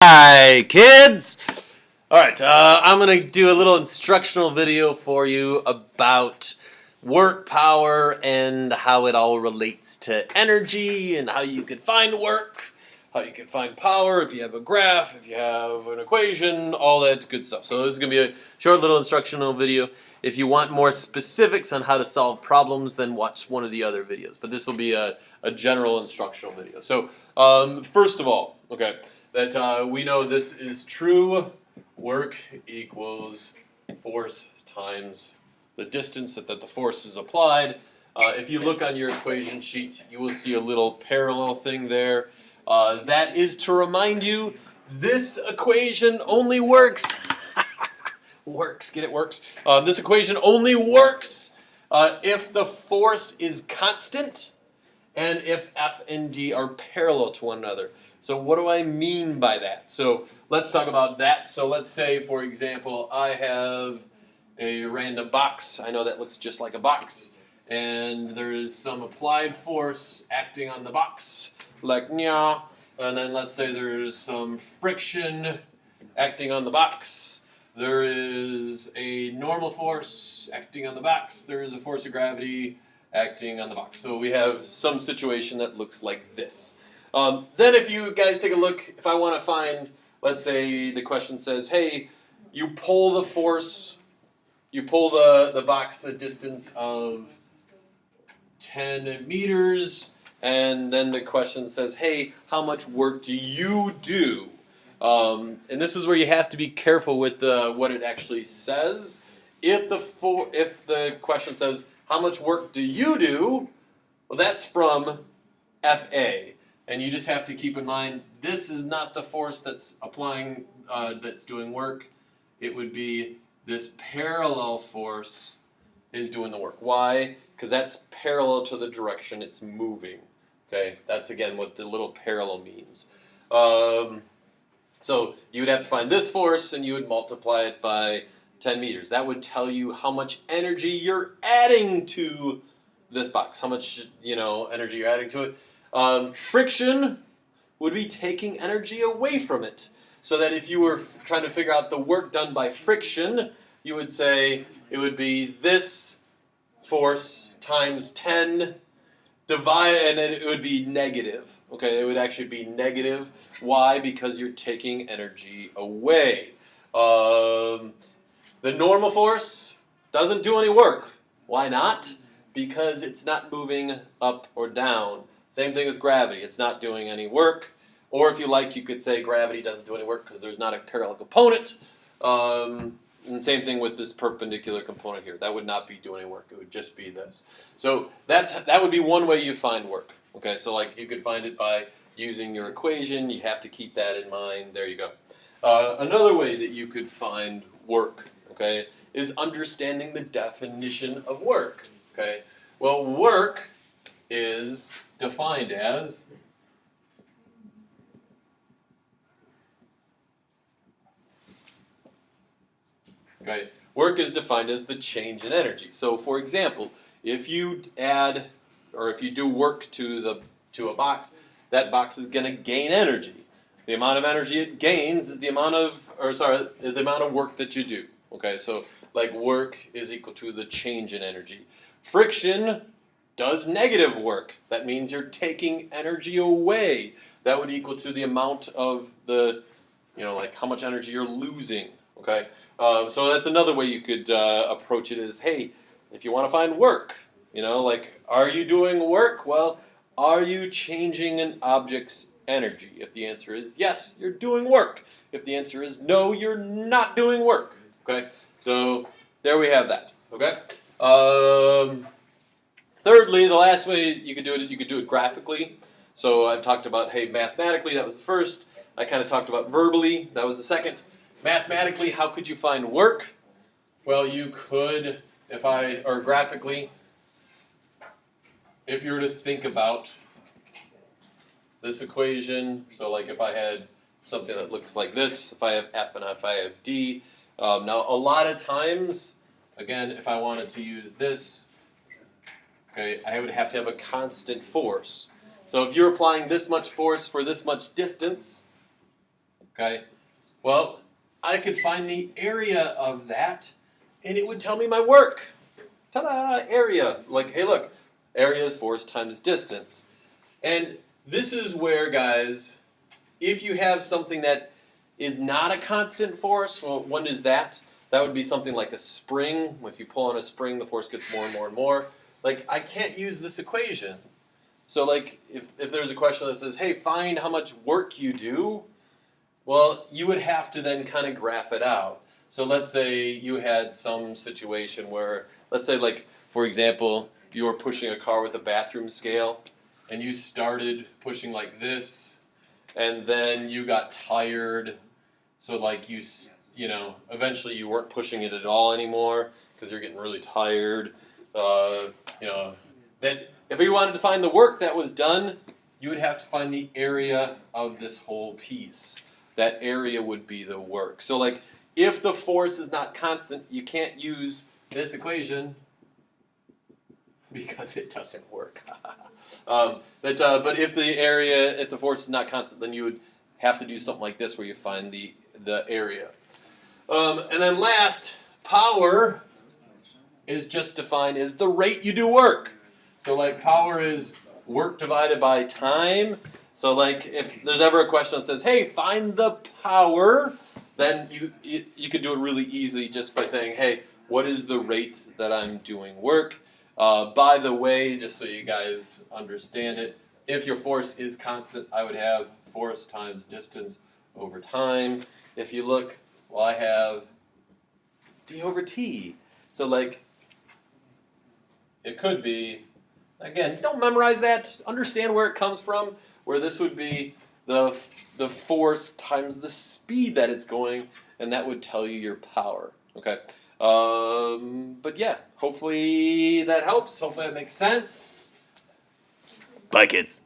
Hi, kids! Alright, I'm going to do a little instructional video for you about work power and how it all relates to energy and how you can find work, how you can find power if you have a graph, if you have an equation, all that good stuff. So this is going to be a short little instructional video. If you want more specifics on how to solve problems, then watch one of the other videos. But this will be a general instructional video. So first of all, okay, that we know this is true. Work equals force times the distance that the force is applied. If you look on your equation sheet, you will see a little parallel thing there. That is to remind you, this equation only works. Get it? Works. This equation only works if the force is constant and if F and D are parallel to one another. So what do I mean by that? So let's talk about that. So let's say, for example, I have a random box. I know that looks just like a box. And there is some applied force acting on the box, like nya. And then let's say there's some friction acting on the box. There is a normal force acting on the box. There is a force of gravity acting on the box. So we have some situation that looks like this. Then if you guys take a look, if I want to find, let's say the question says, hey, you pull the force, you pull the box a distance of 10 meters, and then the question says, hey, how much work do you do? And this is where you have to be careful with what it actually says. If the question says, how much work do you do? Well, that's from FA. And you just have to keep in mind, this is not the force that's applying, that's doing work. It would be this parallel force is doing the work. Why? Because that's parallel to the direction it's moving. Okay, that's again what the little parallel means. So you would have to find this force and you would multiply it by 10 meters. That would tell you how much energy you're adding to this box. How much energy you're adding to it. Friction would be taking energy away from it. So that if you were trying to figure out the work done by friction, you would say it would be this force times 10 divide, and then it would be negative. Okay, it would actually be negative. Why? Because you're taking energy away. The normal force doesn't do any work. Why not? Because it's not moving up or down. Same thing with gravity. It's not doing any work. Or if you like, you could say gravity doesn't do any work because there's not a parallel component. And same thing with this perpendicular component here. That would not be doing any work. It would just be this. So that would be one way you find work. Okay, so like you could find it by using your equation. You have to keep that in mind. There you go. Another way that you could find work, okay, is understanding the definition of work. Okay, well, work is defined as work is defined as the change in energy. So, for example, if you add or if you do work to a box, that box is going to gain energy. The amount of energy it gains is the amount of work that you do. Okay, so like work is equal to the change in energy. Friction does negative work. That means you're taking energy away. That would equal to the amount of like how much energy you're losing. Okay, so that's another way you could approach it is, hey, if you want to find work, like, are you doing work? Well, are you changing an object's energy? If the answer is yes, you're doing work. If the answer is no, you're not doing work. Okay, so there we have that. Okay. Thirdly, the last way you could do it is you could do it graphically. So I've talked about, hey, mathematically, that was the first. I kind of talked about verbally, that was the second. Mathematically, how could you find work? Well, you could, graphically, if you were to think about this equation, so like if I had something that looks like this, if I have F and if I have D, now a lot of times, again, if I wanted to use this, okay, I would have to have a constant force. So if you're applying this much force for this much distance, Okay? Well, I could find the area of that, and it would tell me my work. Ta-da! Area. Like, hey, look, area is force times distance. And this is where, guys, if you have something that is not a constant force, well, when is that? That would be something like a spring. If you pull on a spring, the force gets more and more and more. Like, I can't use this equation. So, like, if there's a question that says, hey, find how much work you do, well, you would have to then kind of graph it out. So let's say you had some situation where, let's say, like, for example, you were pushing a car with a bathroom scale, and you started pushing like this, and then you got tired, so like you know, eventually you weren't pushing it at all anymore because you're getting really tired. You know, then if you wanted to find the work that was done, you would have to find the area of this whole piece. That area would be the work. So like, if the force is not constant, you can't use this equation because it doesn't work. But if the force is not constant, then you would have to do something like this where you find the area. And then last, power is just defined as the rate you do work. So like power is work divided by time. So like if there's ever a question that says, hey, find the power, then you could do it really easily just by saying, hey, what is the rate that I'm doing work? By the way, just so you guys understand it, if your force is constant, I would have force times distance over time. If you look, well, I have d over t. So like, it could be, again, don't memorize that. Understand where it comes from, where this would be the force times the speed that it's going, and that would tell you your power. Okay. But yeah, hopefully that helps. Hopefully that makes sense. Bye, kids.